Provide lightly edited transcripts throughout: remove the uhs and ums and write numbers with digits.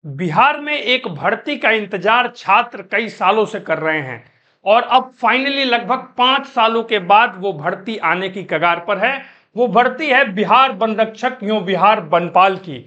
बिहार में एक भर्ती का इंतजार छात्र कई सालों से कर रहे हैं और अब फाइनली लगभग 5 सालों के बाद वो भर्ती आने की कगार पर है। वो भर्ती है बिहार वन रक्षक यूं बिहार वनपाल की।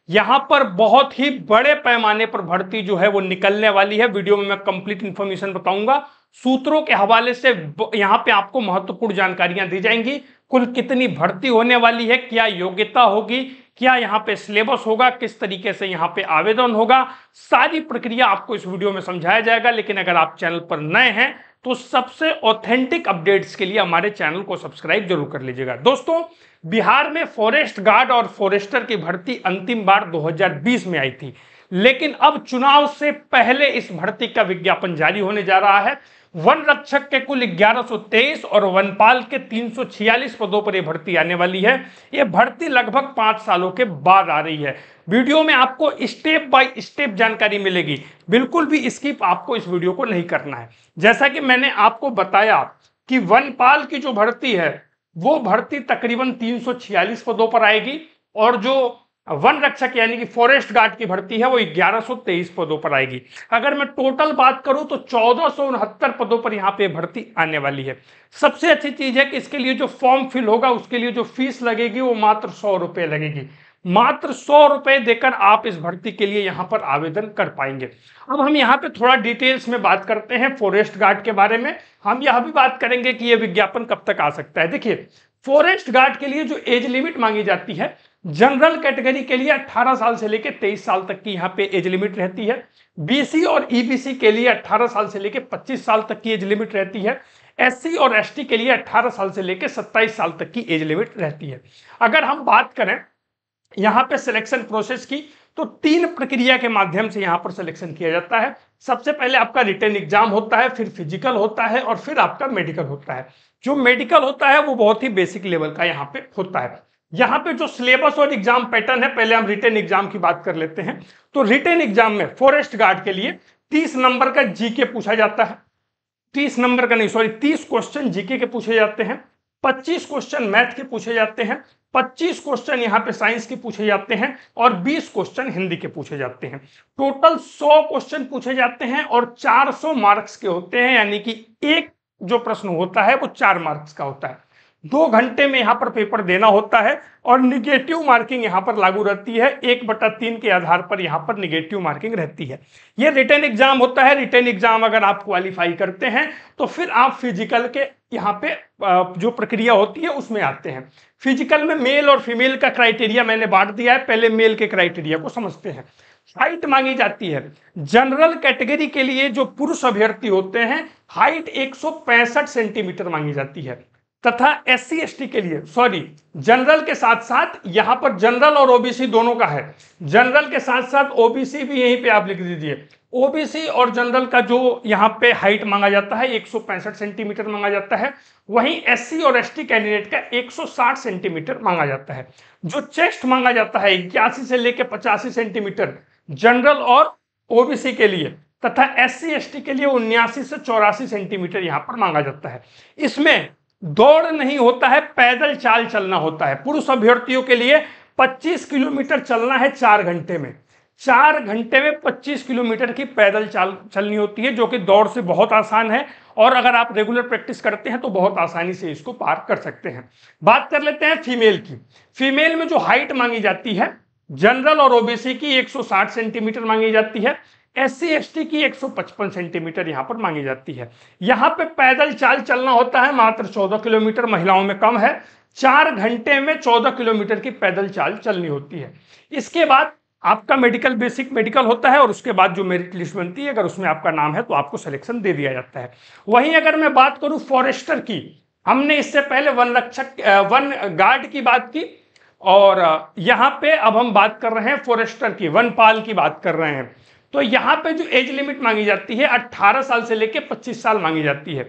यहां पर बहुत ही बड़े पैमाने पर भर्ती जो है वो निकलने वाली है। वीडियो में मैं कंप्लीट इंफॉर्मेशन बताऊंगा। सूत्रों के हवाले से यहां पे आपको महत्वपूर्ण जानकारियां दी जाएंगी। कुल कितनी भर्ती होने वाली है, क्या योग्यता होगी, क्या यहाँ पे सिलेबस होगा, किस तरीके से यहाँ पे आवेदन होगा, सारी प्रक्रिया आपको इस वीडियो में समझाया जाएगा। लेकिन अगर आप चैनल पर नए हैं तो सबसे ऑथेंटिक अपडेट्स के लिए हमारे चैनल को सब्सक्राइब जरूर कर लीजिएगा। दोस्तों, बिहार में फॉरेस्ट गार्ड और फॉरेस्टर की भर्ती अंतिम बार 2020 में आई थी, लेकिन अब चुनाव से पहले इस भर्ती का विज्ञापन जारी होने जा रहा है। वन रक्षक के कुल 1123 और वनपाल के 346 पदों पर यह भर्ती आने वाली है। यह भर्ती लगभग 5 सालों के बाद आ रही है। वीडियो में आपको स्टेप बाय स्टेप जानकारी मिलेगी, बिल्कुल भी स्किप आपको इस वीडियो को नहीं करना है। जैसा कि मैंने आपको बताया कि वनपाल की जो भर्ती है वो भर्ती तकरीबन 346 पदों पर आएगी और जो वन रक्षक यानी कि फॉरेस्ट गार्ड की भर्ती है वो 1123 पदों पर आएगी। अगर मैं टोटल बात करूं तो 1469 पदों पर यहां पे भर्ती आने वाली है। सबसे अच्छी चीज है कि इसके लिए जो फॉर्म फिल होगा उसके लिए जो फीस लगेगी वो मात्र 100 रुपए लगेगी। मात्र 100 रुपए देकर आप इस भर्ती के लिए यहां पर आवेदन कर पाएंगे। अब हम यहाँ पे थोड़ा डिटेल्स में बात करते हैं फॉरेस्ट गार्ड के बारे में। हम यह भी बात करेंगे कि यह विज्ञापन कब तक आ सकता है। देखिए, फॉरेस्ट गार्ड के लिए जो एज लिमिट मांगी जाती है, जनरल कैटेगरी के लिए 18 साल से लेकर 23 साल तक की यहाँ पे एज लिमिट रहती है। बीसी और ईबीसी के लिए 18 साल से लेकर 25 साल तक की एज लिमिट रहती है। एससी और एसटी के लिए 18 साल से लेकर 27 साल तक की एज लिमिट रहती है। अगर हम बात करें यहाँ पे सिलेक्शन प्रोसेस की, तो 3 प्रक्रिया के माध्यम से यहाँ पर सिलेक्शन किया जाता है। सबसे पहले आपका रिटन एग्जाम होता है, फिर फिजिकल होता है और फिर आपका मेडिकल होता है। जो मेडिकल होता है वो बहुत ही बेसिक लेवल का यहाँ पे होता है। यहाँ पे जो सिलेबस और एग्जाम पैटर्न है, पहले हम रिटन एग्जाम की बात कर लेते हैं। तो रिटन एग्जाम में फॉरेस्ट गार्ड के लिए 30 नंबर का जीके पूछा जाता है। 30 नंबर का नहीं, सॉरी, 30 क्वेश्चन जीके के पूछे जाते हैं, 25 क्वेश्चन मैथ के पूछे जाते हैं, 25 क्वेश्चन यहाँ पे साइंस के पूछे जाते हैं और 20 क्वेश्चन हिंदी के पूछे जाते हैं। टोटल 100 क्वेश्चन पूछे जाते हैं और 400 मार्क्स के होते हैं, यानी कि एक जो प्रश्न होता है वो 4 मार्क्स का होता है। 2 घंटे में यहाँ पर पेपर देना होता है और निगेटिव मार्किंग यहाँ पर लागू रहती है। 1/3 के आधार पर यहाँ पर निगेटिव मार्किंग रहती है। ये रिटन एग्जाम होता है। रिटन एग्जाम अगर आप क्वालिफाई करते हैं तो फिर आप फिजिकल के यहाँ पे जो प्रक्रिया होती है उसमें आते हैं। फिजिकल में मेल और फीमेल का क्राइटेरिया मैंने बांट दिया है। पहले मेल के क्राइटेरिया को समझते हैं। हाइट मांगी जाती है। जनरल कैटेगरी के लिए जो पुरुष अभ्यर्थी होते हैं, हाइट 165 सेंटीमीटर मांगी जाती है तथा एससी एसटी के लिए, सॉरी, जनरल के साथ साथ यहां पर जनरल और ओबीसी दोनों का है। जनरल के साथ साथ ओबीसी भी यहीं पे आप लिख दीजिए। ओबीसी और जनरल का जो यहाँ पे हाइट मांगा जाता है 165 सेंटीमीटर मांगा जाता है। वहीं एससी और एसटी कैंडिडेट का 160 सेंटीमीटर मांगा जाता है। जो चेस्ट मांगा जाता है 81 से लेकर 85 सेंटीमीटर जनरल और ओबीसी के लिए, तथा एससी एसटी के लिए 79 से 84 सेंटीमीटर यहाँ पर मांगा जाता है। इसमें दौड़ नहीं होता है, पैदल चाल चलना होता है। पुरुष अभ्यर्थियों के लिए 25 किलोमीटर चलना है 4 घंटे में। 4 घंटे में 25 किलोमीटर की पैदल चाल चलनी होती है, जो कि दौड़ से बहुत आसान है और अगर आप रेगुलर प्रैक्टिस करते हैं तो बहुत आसानी से इसको पार कर सकते हैं। बात कर लेते हैं फीमेल की। फीमेल में जो हाइट मांगी जाती है, जनरल और ओबीसी की 160 सेंटीमीटर मांगी जाती है। एससी एसटी की 155 सेंटीमीटर यहाँ पर मांगी जाती है। यहाँ पे पैदल चाल चलना होता है मात्र 14 किलोमीटर, महिलाओं में कम है। 4 घंटे में 14 किलोमीटर की पैदल चाल चलनी होती है। इसके बाद आपका मेडिकल, बेसिक मेडिकल होता है और उसके बाद जो मेरिट लिस्ट बनती है, अगर उसमें आपका नाम है तो आपको सिलेक्शन दे दिया जाता है। वहीं अगर मैं बात करूं फॉरेस्टर की, हमने इससे पहले वन गार्ड की बात की और यहाँ पे अब हम बात कर रहे हैं फॉरेस्टर की, वनपाल की बात कर रहे हैं। तो यहाँ पे जो एज लिमिट मांगी जाती है 18 साल से लेकर 25 साल मांगी जाती है।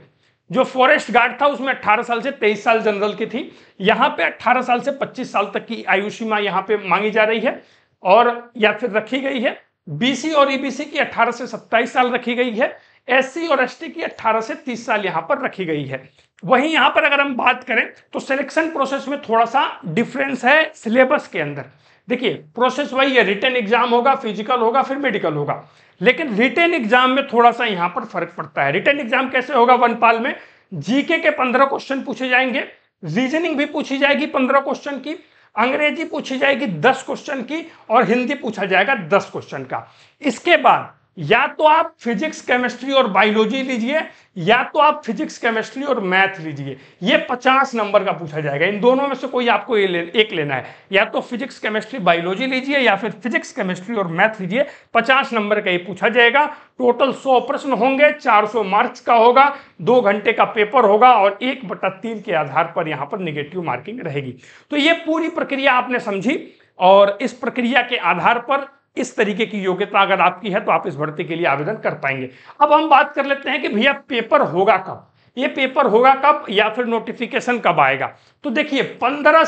जो फॉरेस्ट गार्ड था उसमें 18 साल से 23 साल जनरल की थी। यहाँ पे 18 साल से 25 साल तक की आयु सीमा यहाँ पे मांगी जा रही है और या फिर रखी गई है। बीसी और ईबीसी की 18 से 27 साल रखी गई है। एससी और एसटी की 18 से 30 साल यहाँ पर रखी गई है। वहीं यहाँ पर अगर हम बात करें तो सिलेक्शन प्रोसेस में थोड़ा सा डिफरेंस है सिलेबस के अंदर। देखिए प्रोसेस वही है, रिटन एग्जाम होगा, फिजिकल होगा, फिर मेडिकल होगा। लेकिन रिटन एग्जाम में थोड़ा सा यहां पर फर्क पड़ता है। रिटन एग्जाम कैसे होगा, वनपाल में जीके के 15 क्वेश्चन पूछे जाएंगे, रीजनिंग भी पूछी जाएगी 15 क्वेश्चन की, अंग्रेजी पूछी जाएगी 10 क्वेश्चन की, और हिंदी पूछा जाएगा 10 क्वेश्चन का। इसके बाद या तो आप फिजिक्स, केमिस्ट्री और बायोलॉजी लीजिए, या तो आप फिजिक्स, केमिस्ट्री और मैथ लीजिए। ये 50 नंबर का पूछा जाएगा। इन दोनों में से कोई आपको एक लेना है, या तो फिजिक्स, केमिस्ट्री, बायोलॉजी लीजिए, या फिर फिजिक्स, केमिस्ट्री और मैथ लीजिए। 50 नंबर का ये पूछा जाएगा। टोटल 100 प्रश्न होंगे, 400 मार्क्स का होगा, 2 घंटे का पेपर होगा, और 1/3 के आधार पर यहाँ पर निगेटिव मार्किंग रहेगी। तो ये पूरी प्रक्रिया आपने समझी, और इस प्रक्रिया के आधार पर इस तरीके की योग्यता अगर आपकी है तो आप इस भर्ती के लिए आवेदन कर पाएंगे। अब हम बात कर लेते हैं कि भैया पेपर होगा कब, ये पेपर होगा कब, या फिर नोटिफिकेशन कब आएगा। तो देखिए 15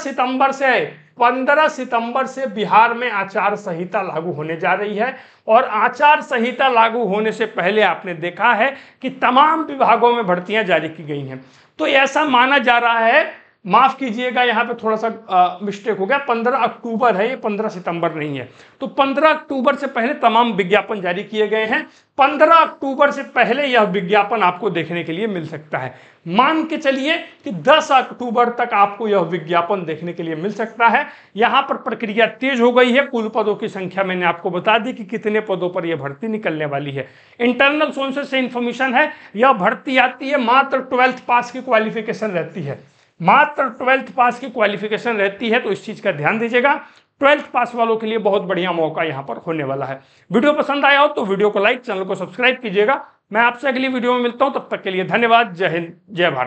सितंबर से बिहार में आचार संहिता लागू होने जा रही है, और आचार संहिता लागू होने से पहले आपने देखा है कि तमाम विभागों में भर्तियां जारी की गई हैं। तो ऐसा माना जा रहा है, माफ कीजिएगा यहाँ पे थोड़ा सा मिस्टेक हो गया, 15 अक्टूबर है ये, 15 सितंबर नहीं है। तो 15 अक्टूबर से पहले तमाम विज्ञापन जारी किए गए हैं। 15 अक्टूबर से पहले यह विज्ञापन आपको देखने के लिए मिल सकता है। मान के चलिए कि 10 अक्टूबर तक आपको यह विज्ञापन देखने के लिए मिल सकता है। यहाँ पर प्रक्रिया तेज हो गई है। कुल पदों की संख्या मैंने आपको बता दी कि कितने पदों पर यह भर्ती निकलने वाली है। इंटरनल सोर्सेस से इंफॉर्मेशन है, यह भर्ती आती है मात्र 12th पास की क्वालिफिकेशन रहती है, मात्र 12th पास की क्वालिफिकेशन रहती है। तो इस चीज का ध्यान दीजिएगा। 12th पास वालों के लिए बहुत बढ़िया मौका यहां पर होने वाला है। वीडियो पसंद आया हो तो वीडियो को लाइक, चैनल को सब्सक्राइब कीजिएगा। मैं आपसे अगली वीडियो में मिलता हूं, तब तक के लिए धन्यवाद। जय हिंद, जय भारत।